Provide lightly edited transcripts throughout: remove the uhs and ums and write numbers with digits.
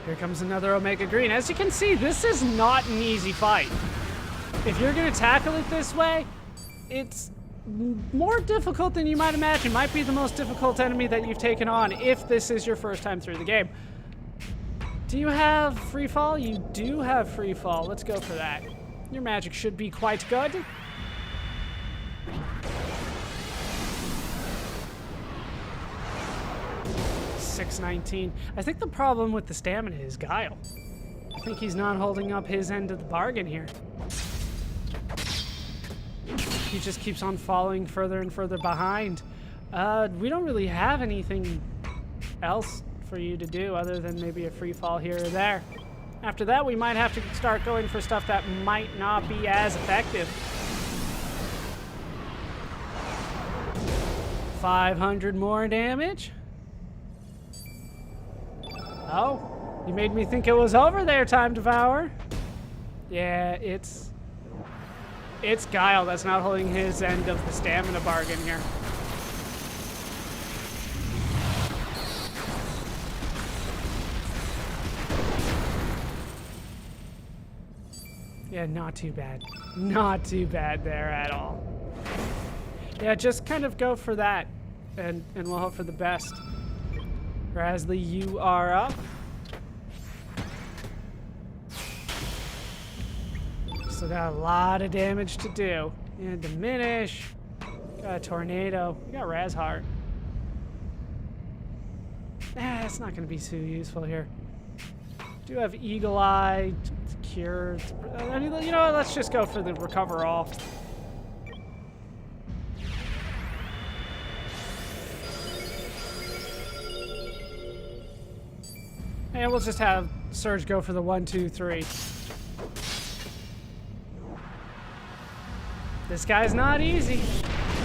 Here comes another Omega Green. As you can see, this is not an easy fight. If you're going to tackle it this way, it's more difficult than you might imagine. Might be the most difficult enemy that you've taken on if this is your first time through the game. Do you have free fall? You do have free fall. Let's go for that. Your magic should be quite good. $619. I think the problem with the stamina is Guile. I think he's not holding up his end of the bargain here. He just keeps on falling further and further behind. We don't really have anything else for you to do other than maybe a free fall here or there. After that, we might have to start going for stuff that might not be as effective. 500 more damage. Oh, you made me think it was over there, Time Devourer. Yeah, it's Guile that's not holding his end of the stamina bargain here. Yeah, not too bad. Not too bad there at all. Yeah, just kind of go for that, and we'll hope for the best. Rasley, you are up. Still got a lot of damage to do. And diminish. Got a tornado. We got Razheart. It's not going to be too useful here. Do have Eagle Eye, Cure. I mean, you know what? Let's just go for the Recover All. And we'll just have Surge go for the 1, 2, 3. This guy's not easy.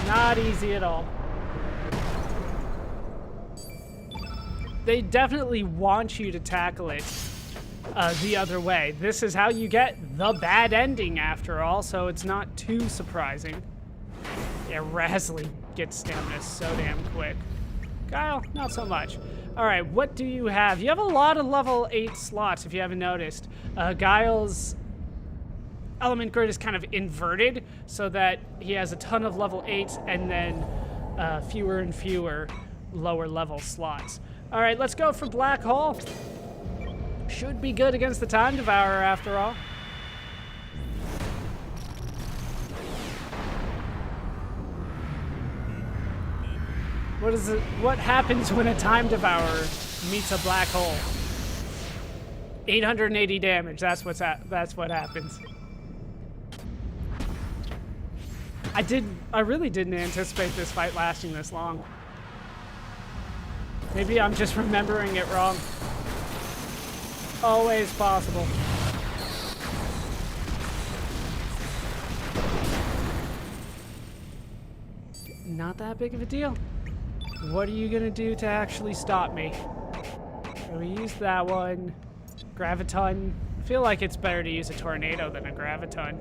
Not easy at all. They definitely want you to tackle it the other way. This is how you get the bad ending after all, so it's not too surprising. Yeah, Rasley gets stamina so damn quick. Guile, not so much. All right, what do you have? You have a lot of level 8 slots, if you haven't noticed. Guile's element grid is kind of inverted so that he has a ton of level 8 and then fewer and fewer lower level slots. All right, let's go for Black Hole. Should be good against the Time Devourer after all. What happens when a Time Devourer meets a black hole? 880 damage. That's what happens. I really didn't anticipate this fight lasting this long. Maybe I'm just remembering it wrong. Always possible. Not that big of a deal. What are you gonna do to actually stop me? So we used that one. Graviton. I feel like it's better to use a tornado than a graviton.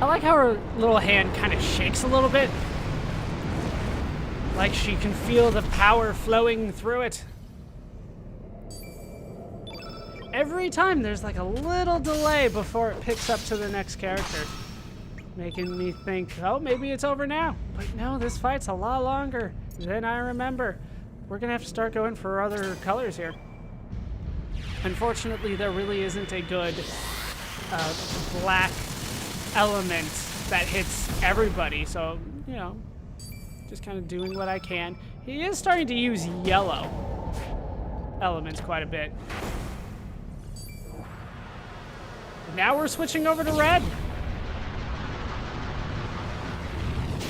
I like how her little hand kind of shakes a little bit. Like she can feel the power flowing through it. Every time there's like a little delay before it picks up to the next character. Making me think, oh, maybe it's over now. But no, this fight's a lot longer than I remember. We're gonna have to start going for other colors here. Unfortunately, there really isn't a good black element that hits everybody. So, you know, just kind of doing what I can. He is starting to use yellow elements quite a bit. Now we're switching over to red.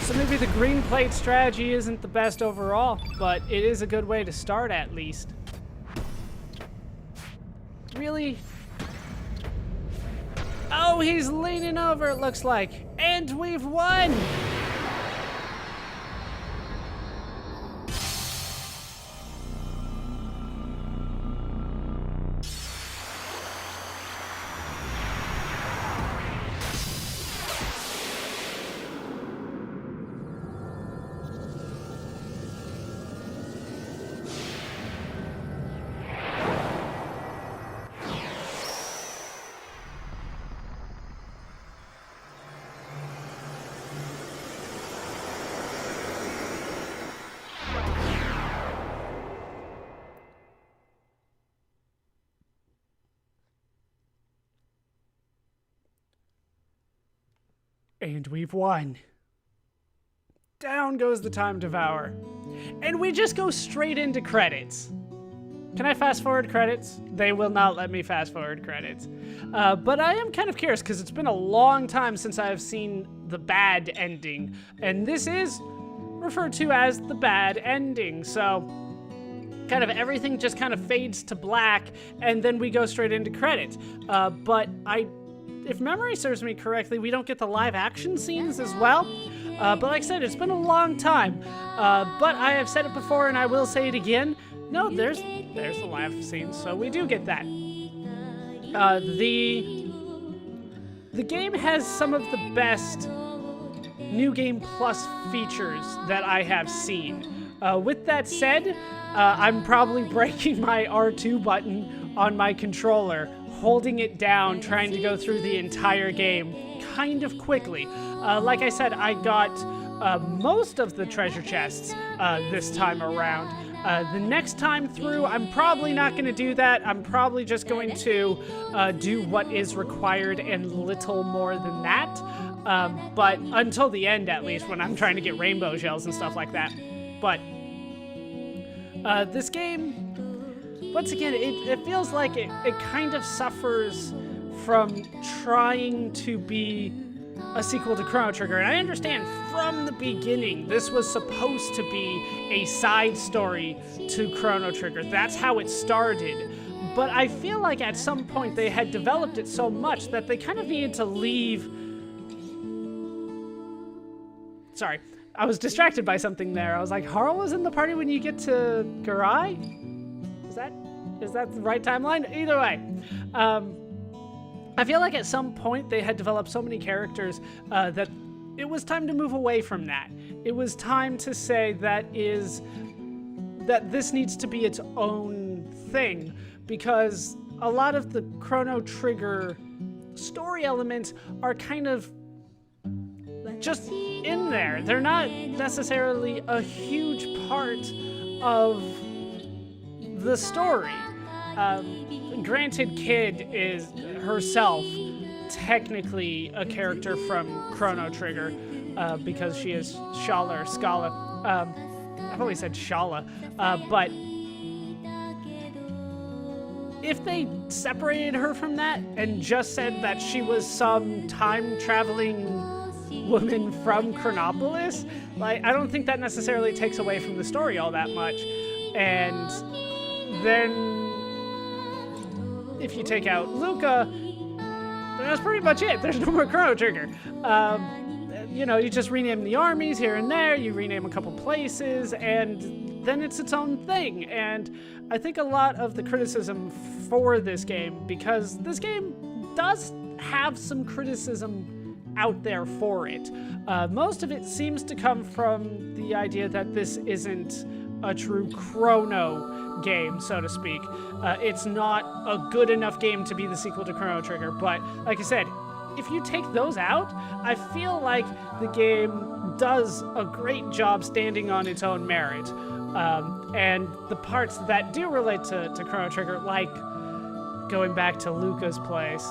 So maybe the green plate strategy isn't the best overall, but it is a good way to start at least. Really? Oh, he's leaning over, it looks like. And we've won! And we've won. Down goes the Time Devourer. And we just go straight into credits. Can I fast forward credits? They will not let me fast forward credits. But I am kind of curious because it's been a long time since I have seen the bad ending. And this is referred to as the bad ending. So kind of everything just kind of fades to black and then we go straight into credits. But if memory serves me correctly, we don't get the live action scenes as well. But like I said, it's been a long time. But I have said it before and I will say it again. No, there's the live scenes, so we do get that. The game has some of the best New Game Plus features that I have seen. With that said, I'm probably breaking my R2 button on my controller, holding it down, trying to go through the entire game kind of quickly. Like I said, I got most of the treasure chests this time around. The next time through, I'm probably not going to do that. I'm probably just going to do what is required and little more than that. But until the end, at least, when I'm trying to get rainbow shells and stuff like that. But this game, once again, it feels like it kind of suffers from trying to be a sequel to Chrono Trigger. And I understand from the beginning, this was supposed to be a side story to Chrono Trigger. That's how it started. But I feel like at some point they had developed it so much that they kind of needed to leave... Sorry, I was distracted by something there. I was like, Harl was in the party when you get to Garai? Is that the right timeline? Either way. I feel like at some point they had developed so many characters that it was time to move away from that. It was time to say that this needs to be its own thing, because a lot of the Chrono Trigger story elements are kind of just in there. They're not necessarily a huge part of the story. Granted, Kid is herself technically a character from Chrono Trigger because she is Shala or Scala. I've always said Shala, but if they separated her from that and just said that she was some time-traveling woman from Chronopolis, like, I don't think that necessarily takes away from the story all that much. And then if you take out Luca, then that's pretty much it. There's no more Chrono Trigger. You just rename the armies here and there, you rename a couple places, and then it's its own thing. And I think a lot of the criticism for this game, because this game does have some criticism out there for it, most of it seems to come from the idea that this isn't a true Chrono game, so to speak. It's not a good enough game to be the sequel to Chrono Trigger, but like I said, if you take those out, I feel like the game does a great job standing on its own merit. And the parts that do relate to Chrono Trigger, like going back to Luca's place,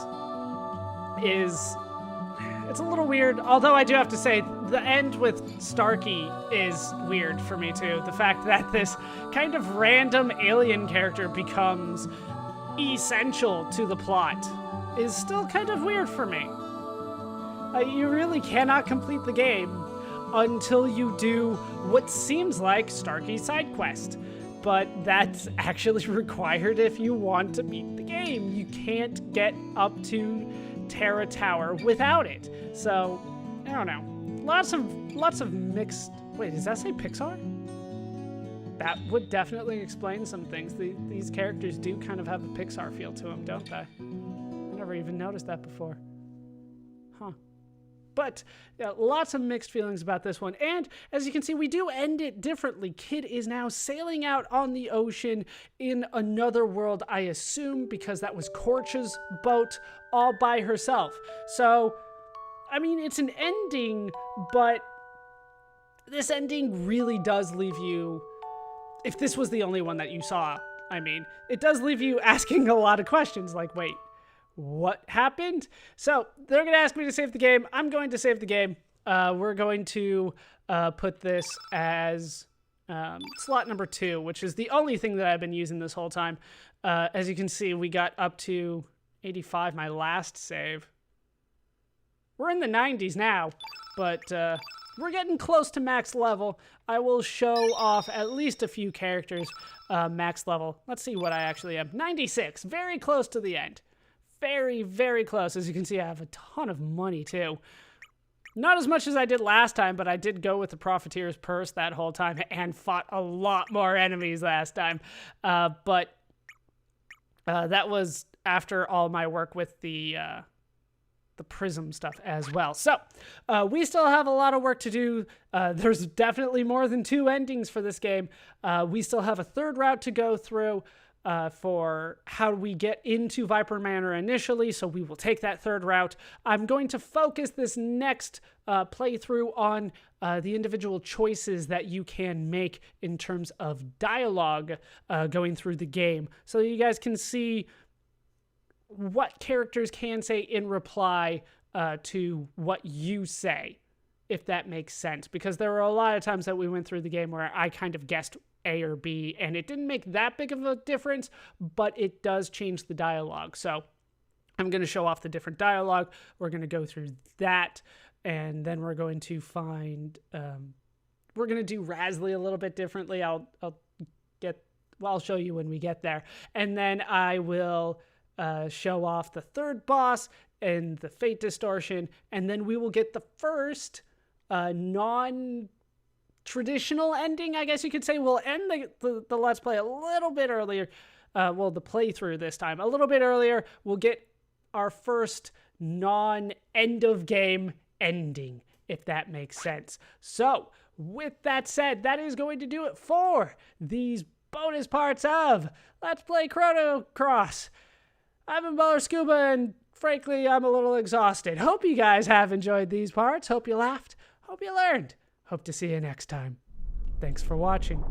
it's a little weird, although I do have to say, the end with Starkey is weird for me too. The fact that this kind of random alien character becomes essential to the plot is still kind of weird for me. You really cannot complete the game until you do what seems like Starkey's side quest. But that's actually required if you want to beat the game. You can't get up to Terra Tower without it. So, I don't know. Lots of mixed... Wait, does that say Pixar? That would definitely explain some things. These characters do kind of have a Pixar feel to them, don't they? I never even noticed that before. Huh. But yeah, lots of mixed feelings about this one. And as you can see, we do end it differently. Kid is now sailing out on the ocean in another world, I assume, because that was Korch's boat all by herself. So, I mean, it's an ending, but this ending really does leave you, if this was the only one that you saw, I mean, it does leave you asking a lot of questions like, wait, what happened. So they're going to ask me to save the game. I'm going to save the game. We're going to put this as slot number 2, which is the only thing that I've been using this whole time. As you can see, we got up to 85, my last save. We're in the 90s now, but we're getting close to max level. I will show off at least a few characters max level. Let's see what I actually am. 96, very close to the end. Very, very close. As you can see, I have a ton of money too. Not as much as I did last time, but I did go with the Profiteer's Purse that whole time and fought a lot more enemies last time. But that was after all my work with the prism stuff as well. So we still have a lot of work to do. There's definitely more than 2 endings for this game. We still have a 3rd route to go through for how we get into Viper Manor initially, so we will take that 3rd route. I'm going to focus this next playthrough on the individual choices that you can make in terms of dialogue going through the game, so you guys can see what characters can say in reply to what you say, if that makes sense. Because there were a lot of times that we went through the game where I kind of guessed A or B, and it didn't make that big of a difference, but it does change the dialogue. So I'm going to show off the different dialogue. We're going to go through that, and then we're going to find... we're going to do Rasley a little bit differently. I'll show you when we get there. And then I will... show off the 3rd boss and the Fate Distortion, and then we will get the first non-traditional ending, I guess you could say. We'll end the Let's Play a little bit earlier, the playthrough this time, a little bit earlier. We'll get our first non-end-of-game ending, if that makes sense. So, with that said, that is going to do it for these bonus parts of Let's Play Chrono Cross. I've been Baller Scuba, and frankly, I'm a little exhausted. Hope you guys have enjoyed these parts. Hope you laughed. Hope you learned. Hope to see you next time. Thanks for watching.